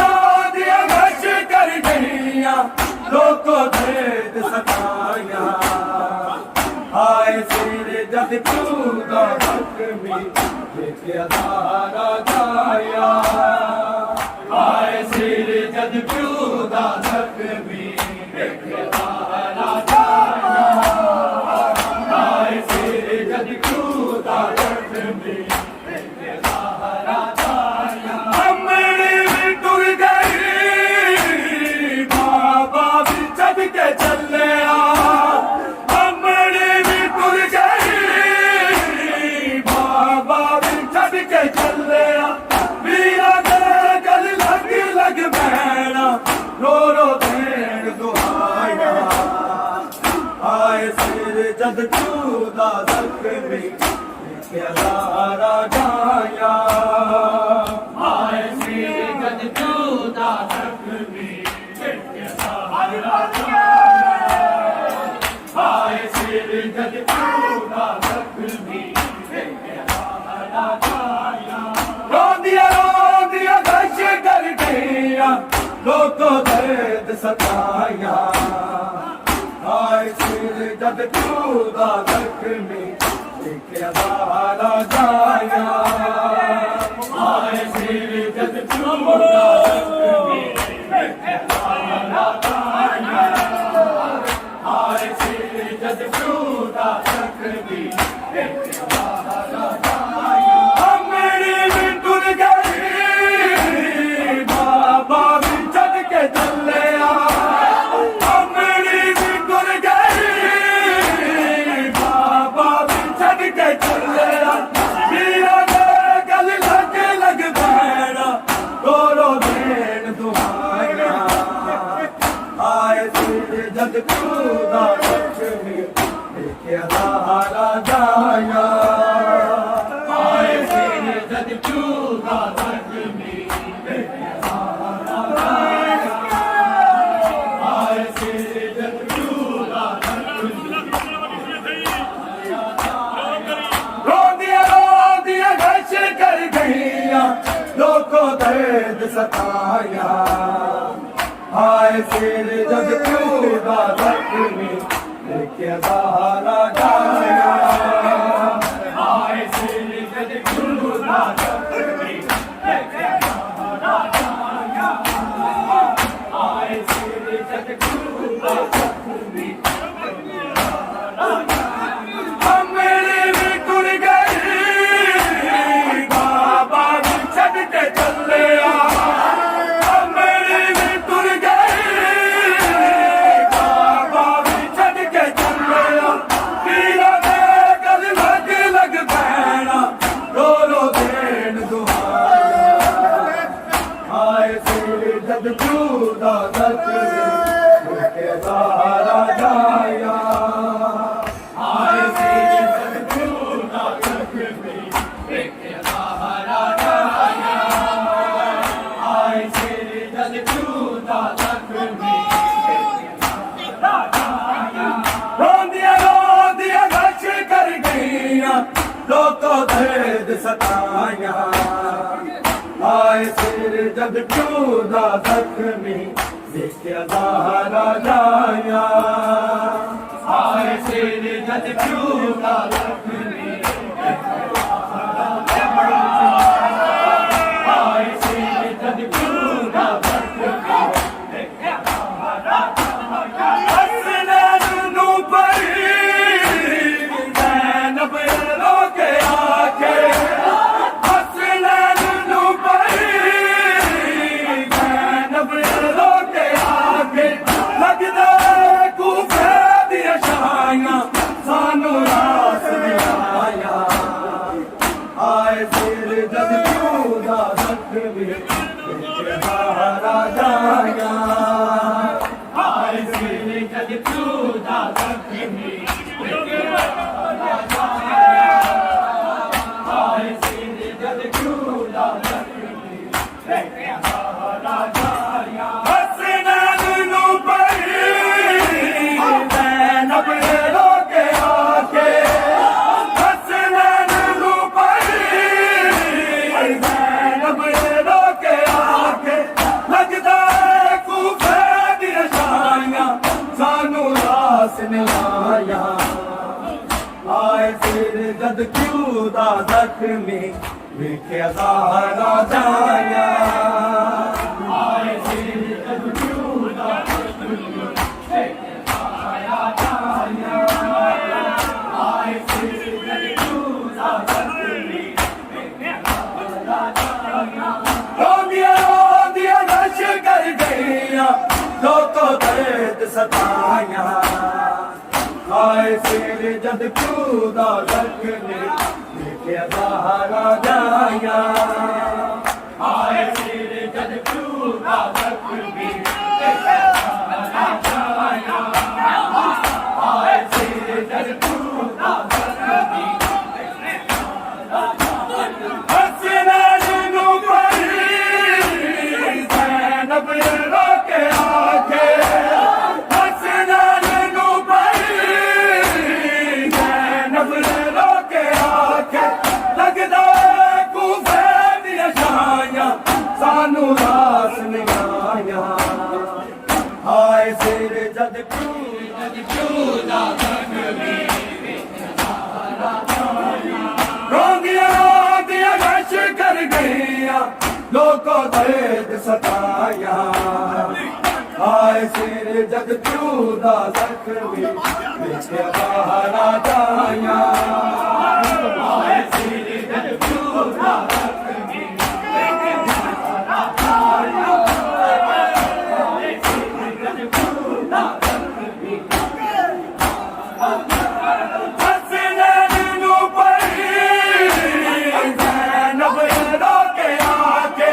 Speaker 4: गश कर गईया लोगों दर्द सताया आए सिर जद क्यों दा जख्मी लेके सहारा जाया आए सिर जद क्यों दा जख्मी लेके सहारा जाया आए सिर जद क्यों दा जख्मी लेके सहारा जाया अमड़ी भी टुर गई बाबा भी चढ़ के चले अमड़ी भी टुर गई बाबा भी चढ़ के चले वीरा दे गल लग बहना रो देन दुहाया आए सिर जद क्यों दा जख्मी लेके सहारा जाया आए सिर जद क्यों दा जख्मी लेके सहारा जाया आए सिर जद क्यों दा जख्मी लेके सहारा जाया रोंदिया गश कर गईया लोगों दर्द सताया आए सिर जद क्यों दा जख्मी लेके सहारा जाया आए सिर जद क्यों दा जख्मी लेके सहारा जाया आए सिर जद क्यों दा जख्मी लेके सहारा जाया अमड़ी भी टुर गई बाबा भी चढ़ के चले अमड़ी भी टुर गई बाबा भी चढ़ के चले वीरा दे गल लग बहना रो देन दुहाया आए सिर जद क्यों दा जख्मी लेके सहारा जाया आए सिर जद क्यों दा जख्मी लेके सहारा जाया आए सिर जद क्यों दा जख्मी रोंदिया गश कर गईया लोगों दर्द सताया आए सिर जद क्यों दा जख्मी लेके सहारा जाया आए सिर जद क्यों दा जख्मी लेके सहारा जाया आए सिर जद क्यों दा जख्मी अमड़ी भी टुर गई बाबा भी चढ़ के चले अमड़ी भी टुर गई बाबा भी चढ़ के चले वीरा दे गल लग बहना रो देन दुहाया आए सिर जद क्यों दा जख्मी लेके सहारा जाया आए सिर जद क्यों दा जख्मी लेके सहारा जाया आए सिर जद क्यों दा जख्मी लेके ਦਰਦ ਸਤਾਇਆ ਆਏ ਸਿਰ ਜਦ ਪਿਓ ਦਾ ਜ਼ਖਮੀ ਦੇਖਿਆ ਜ਼ਾਹਰਾ ਜਾਇਆ ਆਏ ਸਿਰ ਜਦ ਪਿਓ ਦਾ ਜ਼ਖਮੀ ਆਏ ਸਿਰ ਜਦ ਪਿਓ ਦਾ ਜ਼ਖਮੀ ਦੇਖਿਆ ਜ਼ਾਹਰਾ ਜਾਇਆ ਹਸਨੈਨ ਨੂੰ ਪਰੀ ਜ਼ੈਨਬ ਰੋ ਕੇ ਆਕੇ ਹਸਨੈਨ ਨੂੰ ਪਰੀ ਜ਼ੈਨਬ ਰੋ ਕੇ ਆਕੇ ਲੱਗਦਾ ਕੂਫੇ ਦੀਆਂ ਛਾਈਆਂ ਸਾਨੂੰ ਰਾਸ ਨਹੀਂ ਆਇਆ ਆਏ ਸਿਰ ਜਦ ਪਿਓ ਦਾ ਜ਼ਖਮੀ ਦੇਖਿਆ ਜ਼ਾਹਰਾ ਜਾਇਆ ਆਏ ਸਿਰ ਜਦ ਪਿਓ ਦਾ ਜ਼ਖਮੀ ਦੇਖਿਆ ਜ਼ਾਹਰਾ ਜਾਇਆ ਆਏ ਸਿਰ ਜਦ ਪਿਓ ਦਾ ਜ਼ਖਮੀ ਦੇਖਿਆ ਜ਼ਾਹਰਾ ਜਾਇਆ ਹਸਨੈਨ ਨੂੰ ਪਰੀ ਜ਼ੈਨਬ ਰੋ ਕੇ ਆਕੇ ਹਸਨੈਨ ਨੂੰ ਪਰੀ ਜ਼ੈਨਬ ਰੋ ਕੇ ਆਕੇ ਲੱਗਦਾ ਕੂਫੇ ਦੀਆਂ ਛਾਈਆਂ ਸਾਨੂੰ ਰਾਸ ਨਹੀਂ ਆਇਆ ਆਏ ਸਿਰ ਜਦ ਪਿਓ ਦਾ ਜ਼ਖਮੀ ਵੇਖਿਆ ਜ਼ਾਹਰਾ ਜਾਇਆ ਆਏ ਸਿਰ ਜਦ ਪਿਓ ਦਾ ਜ਼ਖਮੀ ਵੇਖਿਆ ਜ਼ਾਹਰਾ ਜਾਇਆ ਆਏ ਸਿਰ ਜਦ ਪਿਓ ਦਾ ਜ਼ਖਮੀ ਵੇਖਿਆ ਜ਼ਾਹਰਾ ਜਾਇਆ ਰੋਂਦੀਆਂ ਰਸ਼ ਕਰ ਗਈਆਂ ਲੋਕੋ ਦਰਦ ਸਤਾਇਆ ਆਏ ਸਿਰ ਜਦ ਪਿਓ ਦਾ ਜ਼ਖਮੀ ਦੇਖਿਆ ਜ਼ਾਹਰਾ ਜਾਇਆ ਆਏ ਸਿਰ ਜਦ ਪਿਓ ਦਾ ਜ਼ਖਮੀ ਦੇਖਿਆ ਜ਼ਾਹਰਾ ਜਾਇਆ ਆਏ ਸਿਰ ਜਦ ਪਿਓ ਦਾ ਜ਼ਖਮੀ ਹਸਨੈਨ ਨੂੰ ਪਰੀ ਜ਼ੈਨਬ ਰੋ ਕੇ ਆਕੇ ਹਸਨੈਨ ਨੂੰ ਪਰੀ ਜ਼ੈਨਬ ਰੋ ਕੇ ਆਕੇ ਲੱਗਦਾ ਕੂਫੇ ਦੀਆਂ ਛਾਈਆਂ ਸਾਨੂੰ ਰਾਸ ਨਹੀਂ ਆਇਆ ਆਏ ਸਿਰ ਜਦ ਪਿਓ ਦਾ ਜ਼ਖਮੀ ਰੋਂਦੀਆਂ ਰਸ਼ ਕਰ ਗਈਆਂ ਲੋਕੋ ਦਰਦ ਸਤਾਇਆ ਆਏ ਸਿਰ ਜਦ ਪਿਓ ਦਾ ਜ਼ਖਮੀ ਦੇਖਿਆ ਜ਼ਾਹਰਾ ਜਾਇਆ ਆਏ ਸਿਰ ਜਦ ਪਿਓ ਦਾ ਜ਼ਖਮੀ ਦੇਖਿਆ ਜ਼ਾਹਰਾ ਜਾਇਆ ਆਏ ਸਿਰ ਜਦ ਪਿਓ ਦਾ ਜ਼ਖਮੀ ਹਸਨੈਨ ਨੂੰ ਪਰੀ ਜ਼ੈਨਬ ਰੋ ਕੇ ਆਕੇ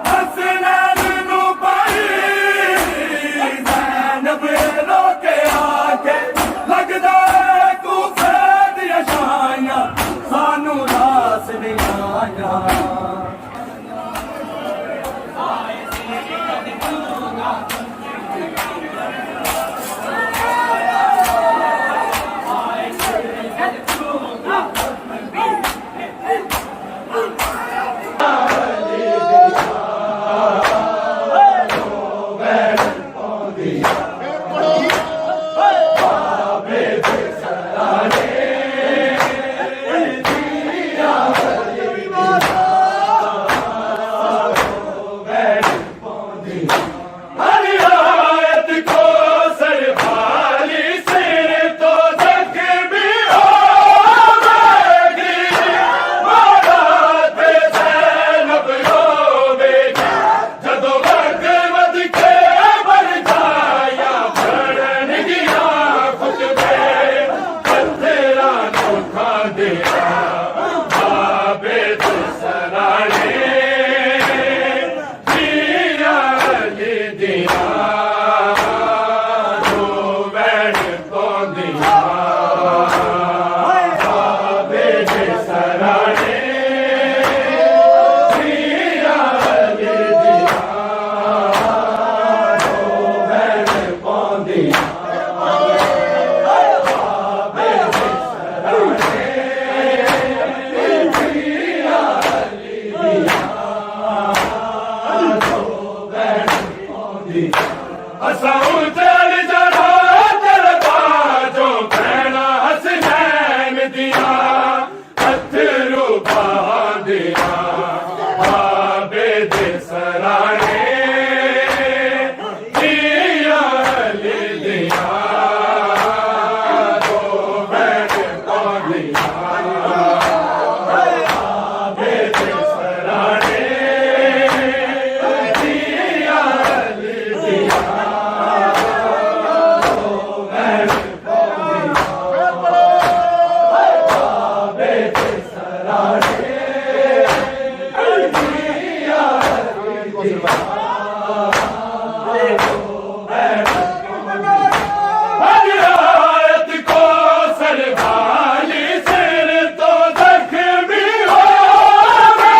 Speaker 4: ਹਸਨੈਨ ਨੂੰ ਪਰੀ ਜ਼ੈਨਬ ਰੋ ਕੇ ਆਕੇ ਲੱਗਦਾ ਕੂਫੇ ਦੀਆਂ ਛਾਈਆਂ ਸਾਨੂੰ ਰਾਸ ਨਹੀਂ ਆਇਆ असां चल जड़ा चल बाजो भैणा हसनैन दिया अथरू बहादिया बाबे दे सराणे दिया अली दिया दो भैण पादिया बाबे दे सराणे दिया अली दिया हरियात को सरवाली सिर तो जख्मी होवेगी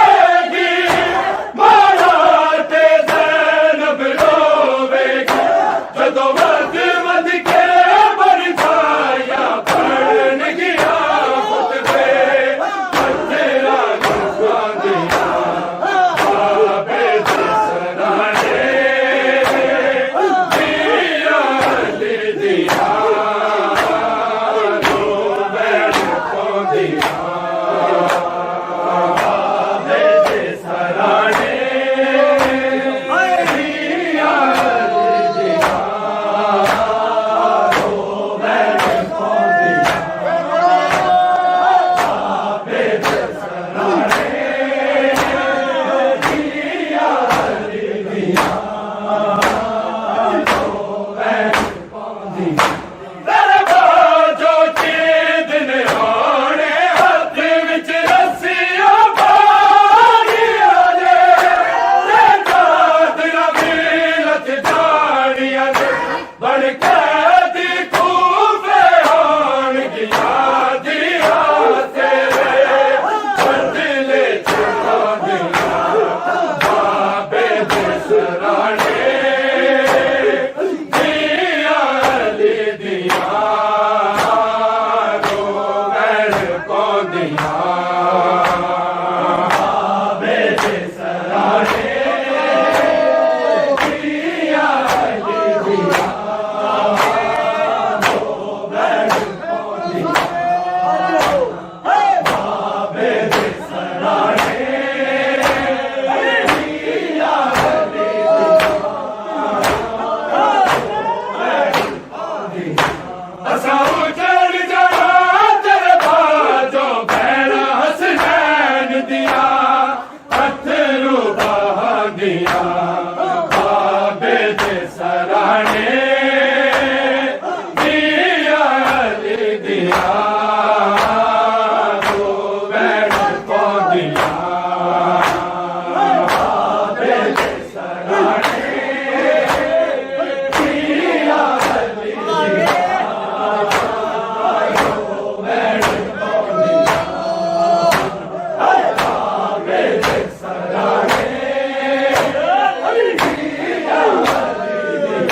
Speaker 4: माया ते ज़ैनब रोवेगी जदों वद वद के बरसाया पढ़न गया खुतबे तेरा गुफा दिया बाबे दे सराणे दिया अली दिया दो बैठ को दिया बाबे दे सराणे दिया अली दिया दो बैठ को दिया बाबे दे सराणे दिया अली दिया तेरे बाजो के दिन आने हाथ विच रस्सियां पानिया ने तेरा तेरा मिलत जानिया ने बन कैदी खूबे आन गया दिया तेरे बदले चुका दिया बाबे दे सराणे दिया अली दिया दो बैठ को दिया बाबे दे सराणे दिया अली दिया दो बैठ को दिया बाबे दे सराणे दिया अली असां चल जड़ा चल बाजो भैणा हसनैन दिया अथरू बहादिया बाबे दे सराणे दिया अली दिया दो बैठ को दिया बाबे दे सराणे दिया अली दिया बाबे दे सराणे दिया अली दिया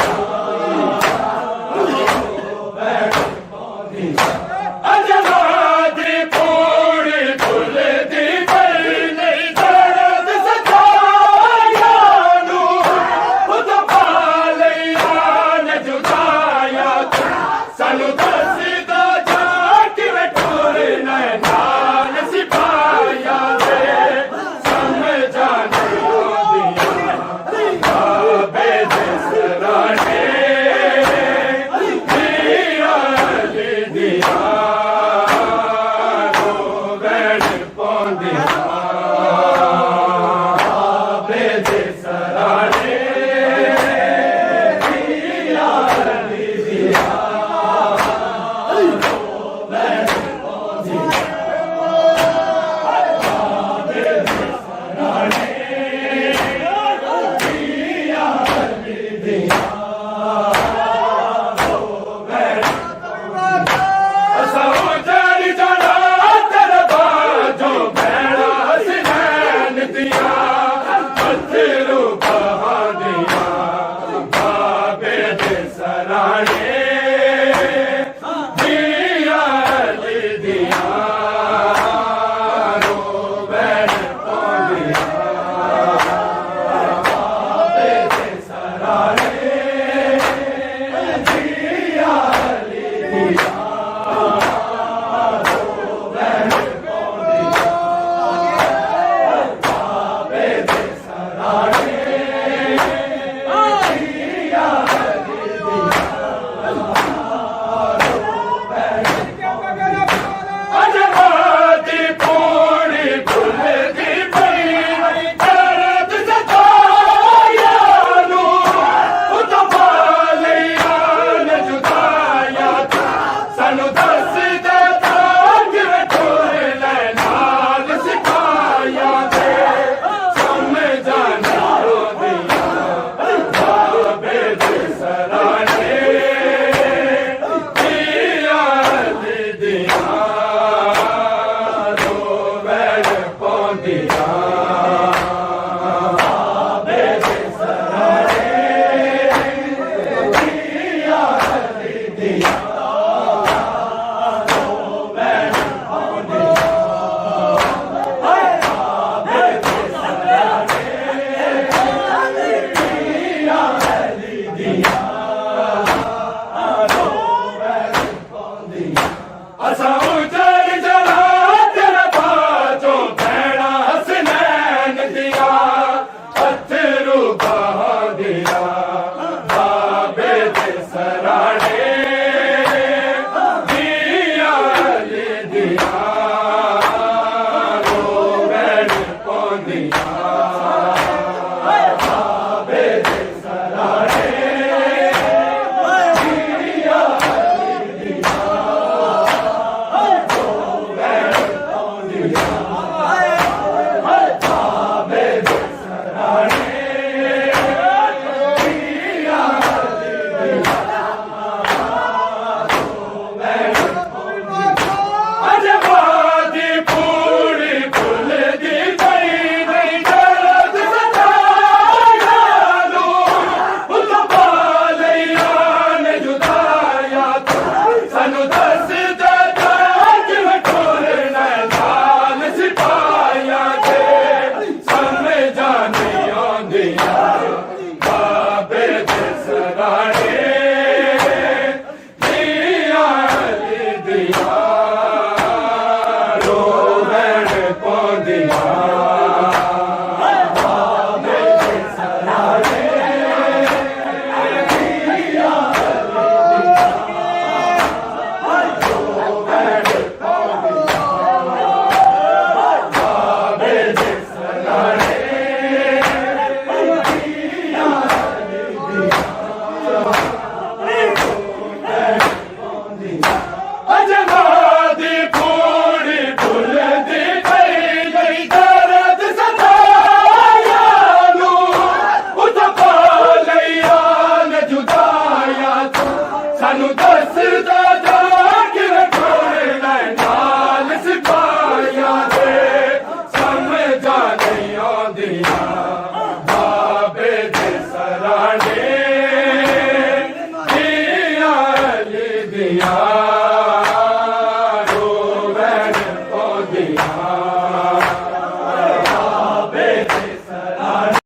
Speaker 4: जवान